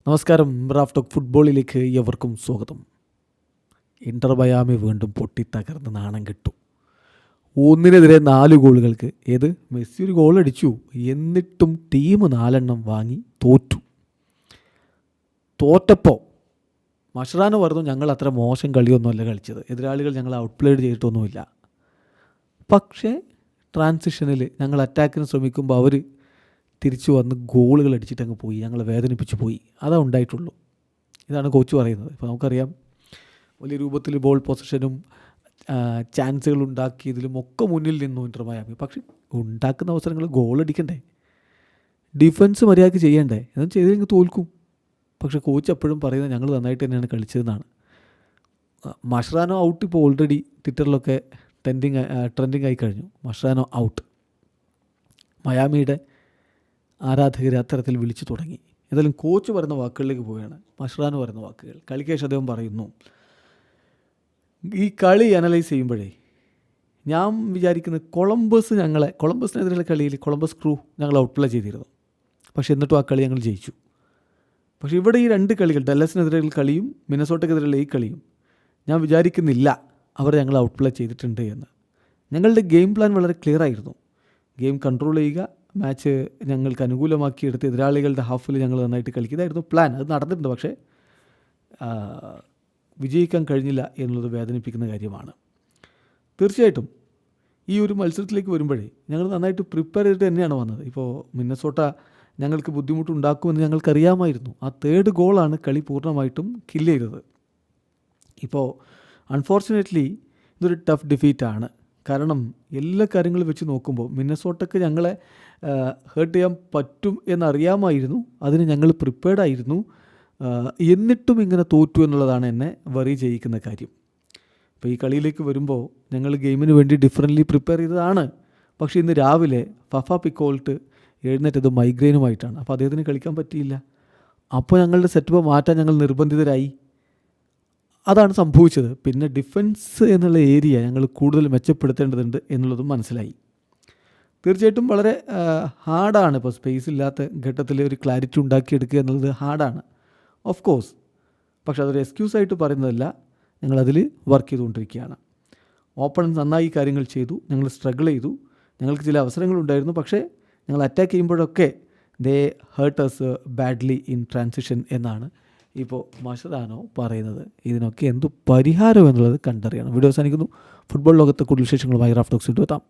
നമസ്കാരം. Raf talk ഫുട്ബോളിലേക്ക് എവർക്കും സ്വാഗതം. ഇന്റർ മയാമി വീണ്ടും പൊട്ടിത്തകർന്ന് നാണം കെട്ടു. 1-നെതിരെ 4 ഗോളുകൾക്ക്. മെസ്സി ഒരു ഗോൾ അടിച്ചു, എന്നിട്ടും ടീം 4 വാങ്ങി തോറ്റപ്പോൾ മഷ്റാനോ പറഞ്ഞു ഞങ്ങൾ അത്ര മോശം കളിയൊന്നുമല്ല കളിച്ചത്, എതിരാളികൾ ഞങ്ങൾ ഔട്ട്പ്ലേഡ് ചെയ്തിട്ടൊന്നുമില്ല. പക്ഷേ ട്രാൻസിഷനിൽ ഞങ്ങൾ അറ്റാക്കിന് ശ്രമിക്കുമ്പോൾ അവർ തിരിച്ചു വന്ന് ഗോളുകൾ അടിച്ചിട്ട് അങ്ങ് പോയി, ഞങ്ങളെ വേദനിപ്പിച്ച് പോയി. അതാ ഉണ്ടായിട്ടുള്ളൂ. ഇതാണ് കോച്ച് പറയുന്നത്. ഇപ്പോൾ നമുക്കറിയാം, വലിയ രൂപത്തിൽ ബോൾ പൊസിഷനും ചാൻസുകൾ ഉണ്ടാക്കിയതിലും ഒക്കെ മുന്നിൽ നിന്നു ഇന്റർ മയാമി. പക്ഷേ ഉണ്ടാക്കുന്ന അവസരങ്ങൾ ഗോളടിക്കണ്ടേ, ഡിഫൻസ് മര്യാദയ്ക്ക് ചെയ്യണ്ടേ, എന്നും ചെയ്തില്ലെങ്കിൽ തോൽക്കും. പക്ഷേ കോച്ച് എപ്പോഴും പറയുന്നത് ഞങ്ങൾ നന്നായിട്ട് തന്നെയാണ് കളിച്ചതെന്നാണ്. മഷ്റാനോ ഔട്ട് ഇപ്പോൾ ഓൾറെഡി ട്വിറ്ററിലൊക്കെ ട്രെൻഡിങ് ആയി കഴിഞ്ഞു. മഷ്റാനോ ഔട്ട്. മയാമിയുടെ ആരാധകർ അത്തരത്തിൽ വിളിച്ചു തുടങ്ങി. ഏതായാലും കോച്ച് പറയുന്ന വാക്കുകളിലേക്ക് പോവുകയാണ്. മഷ്റാനോ പറയുന്ന വാക്കുകൾ കളിക്ക് ശേഷം അദ്ദേഹം പറയുന്നു, ഈ കളി അനലൈസ് ചെയ്യുമ്പോഴേ ഞാൻ വിചാരിക്കുന്നത് കൊളംബസിനെതിരെയുള്ള കളിയിൽ കൊളംബസ് ക്രൂ ഞങ്ങൾ ഔട്ട്പ്ലേ ചെയ്തിരുന്നു. പക്ഷേ എന്നിട്ടും ആ കളി ഞങ്ങൾ ജയിച്ചു. പക്ഷേ ഇവിടെ ഈ 2 കളികൾ, ഡല്ലസിനെതിരെയുള്ള കളിയും മിനസോട്ടയ്ക്കെതിരെയുള്ള ഈ കളിയും, ഞാൻ വിചാരിക്കുന്നില്ല അവർ ഞങ്ങൾ ഔട്ട്പ്ലേ ചെയ്തിട്ടുണ്ട് എന്ന്. ഞങ്ങളുടെ ഗെയിം പ്ലാൻ വളരെ ക്ലിയർ ആയിരുന്നു. ഗെയിം കൺട്രോൾ ചെയ്യുക, മാച്ച് ഞങ്ങൾക്ക് അനുകൂലമാക്കിയെടുത്ത് എതിരാളികളുടെ ഹാഫിൽ ഞങ്ങൾ നന്നായിട്ട് കളിക്കുക, ഇതായിരുന്നു പ്ലാൻ. അത് നടന്നിട്ടുണ്ട്. പക്ഷേ വിജയിക്കാൻ കഴിഞ്ഞില്ല എന്നുള്ളത് വേദനിപ്പിക്കുന്ന കാര്യമാണ്. തീർച്ചയായിട്ടും ഈ ഒരു മത്സരത്തിലേക്ക് വരുമ്പോഴേ ഞങ്ങൾ നന്നായിട്ട് പ്രിപ്പയർ ചെയ്തിട്ട് തന്നെയാണ് വന്നത്. ഇപ്പോൾ മിന്നസോട്ട ഞങ്ങൾക്ക് ബുദ്ധിമുട്ടുണ്ടാക്കുമെന്ന് ഞങ്ങൾക്കറിയാമായിരുന്നു. ആ 3rd ഗോളാണ് കളി പൂർണ്ണമായിട്ടും കില്ല് ചെയ്തത്. ഇപ്പോൾ അൺഫോർച്ചുനേറ്റ്ലി ഇതൊരു ടഫ് ഡിഫീറ്റാണ്. കാരണം എല്ലാ കാര്യങ്ങളും വെച്ച് നോക്കുമ്പോൾ മിന്നസോട്ടയ്ക്ക് ഞങ്ങളെ ഹേർട്ട് ചെയ്യാൻ പറ്റും എന്നറിയാമായിരുന്നു. അതിന് ഞങ്ങൾ പ്രിപ്പയർഡ് ആയിരുന്നു. എന്നിട്ടും ഇങ്ങനെ തോറ്റു എന്നുള്ളതാണ് എന്നെ വറി ചെയ്യിക്കുന്ന കാര്യം. ഇപ്പോൾ ഈ കളിയിലേക്ക് വരുമ്പോൾ ഞങ്ങൾ ഗെയിമിന് വേണ്ടി ഡിഫറൻ്റ്ലി പ്രിപ്പയർ ചെയ്തതാണ്. പക്ഷേ ഇന്ന് രാവിലെ ഫഫ പിക്കോൾട്ട് എഴുന്നേറ്റത് മൈഗ്രെയിനുമായിട്ടാണ്. അപ്പോൾ അദ്ദേഹത്തിന് കളിക്കാൻ പറ്റിയില്ല. അപ്പോൾ ഞങ്ങളുടെ സെറ്റപ്പ് മാറ്റാൻ ഞങ്ങൾ നിർബന്ധിതരായി. അതാണ് സംഭവിച്ചത്. പിന്നെ ഡിഫൻസ് എന്നുള്ള ഏരിയ ഞങ്ങൾ കൂടുതൽ മെച്ചപ്പെടുത്തേണ്ടതുണ്ട് എന്നുള്ളതും മനസ്സിലായി. തീർച്ചയായിട്ടും വളരെ ഹാർഡാണ്. ഇപ്പോൾ സ്പേസ് ഇല്ലാത്ത ഘട്ടത്തിൽ ഒരു ക്ലാരിറ്റി ഉണ്ടാക്കിയെടുക്കുക എന്നുള്ളത് ഹാർഡാണ്, ഓഫ് കോഴ്സ്. പക്ഷേ അതൊരു എക്സ്ക്യൂസായിട്ട് പറയുന്നതല്ല. ഞങ്ങളതിൽ വർക്ക് ചെയ്തുകൊണ്ടിരിക്കുകയാണ്. ഓപ്പണൻസ് നന്നായി കാര്യങ്ങൾ ചെയ്തു, ഞങ്ങൾ സ്ട്രഗിൾ ചെയ്തു, ഞങ്ങൾക്ക് ചില അവസരങ്ങളുണ്ടായിരുന്നു. പക്ഷേ ഞങ്ങൾ അറ്റാക്ക് ചെയ്യുമ്പോഴൊക്കെ they hurt us badly in transition എന്നാണ് ഇപ്പോൾ മഷ്റാനോ പറയുന്നത്. ഇതിനൊക്കെ എന്തു പരിഹാരം എന്നുള്ളത് കണ്ടറിയണം. വീഡിയോ അവസാനിക്കുന്നു. ഫുട്ബോൾ ലോകത്തെ കൂടുതൽ വിശേഷങ്ങളുമായി റാഫ് ടോക്സ് എത്താം.